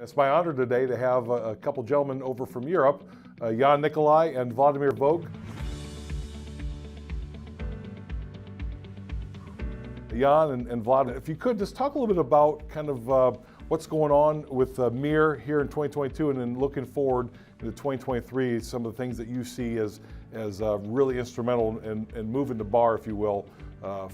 It's my honor today to have a couple gentlemen over from Europe, Nicolay and Vladimir Vovk. Jan and Vlad, if you could just talk a little bit about kind of what's going on with MiR here in 2022 and then looking forward into 2023, some of the things that you see as really instrumental in moving the bar, if you will,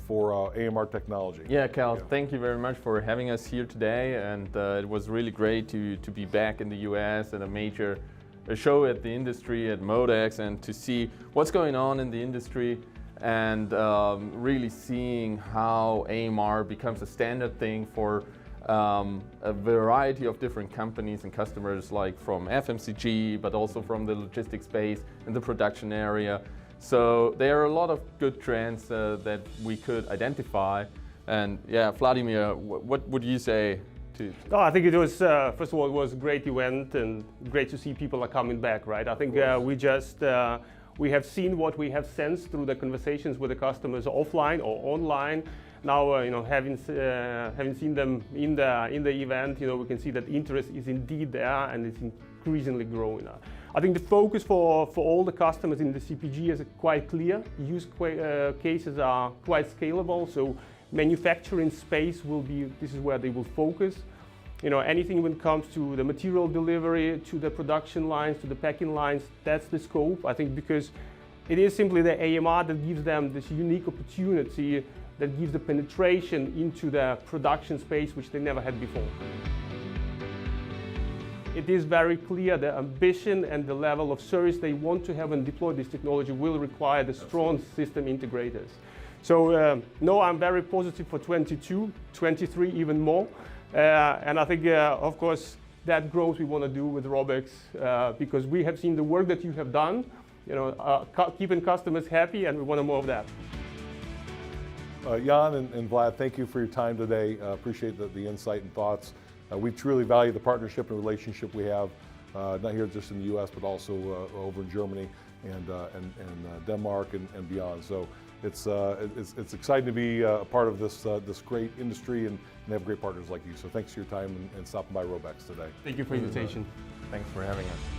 for AMR technology. Yeah, Cal, thank you very much for having us here today, and it was really great to be back in the US at a major show at the industry at MODEX and to see what's going on in the industry and really seeing how AMR becomes a standard thing for a variety of different companies and customers, like from FMCG, but also from the logistics space and the production area. So there are a lot of good trends that we could identify. And yeah, Vladimir, what would you say to? No, I think it was, first of all, it was a great event and great to see people are coming back, right? I think we have seen what we have sensed through the conversations with the customers offline or online. Now, having seen them in the event, we can see that interest is indeed there and it's increasingly growing. I think the focus for all the customers in the CPG is quite clear. Use cases are quite scalable, so manufacturing space this is where they will focus. Anything when it comes to the material delivery, to the production lines, to the packing lines, that's the scope. I think because it is simply the AMR that gives them this unique opportunity, that gives the penetration into the production space which they never had before. It is very clear the ambition and the level of service they want to have and deploy this technology will require the strong system integrators. So no, I'm very positive for 22, 23 even more. And I think, of course, that growth we want to do with RōBEX because we have seen the work that you have done, keeping customers happy, and we want more of that. Jan and Vlad, thank you for your time today. Appreciate the insight and thoughts. We truly value the partnership and relationship we have, not here just in the U.S., but also over in Germany and Denmark and beyond. So it's exciting to be a part of this great industry and have great partners like you. So thanks for your time and stopping by RōBEX today. Thank you for the invitation. Thanks for having us.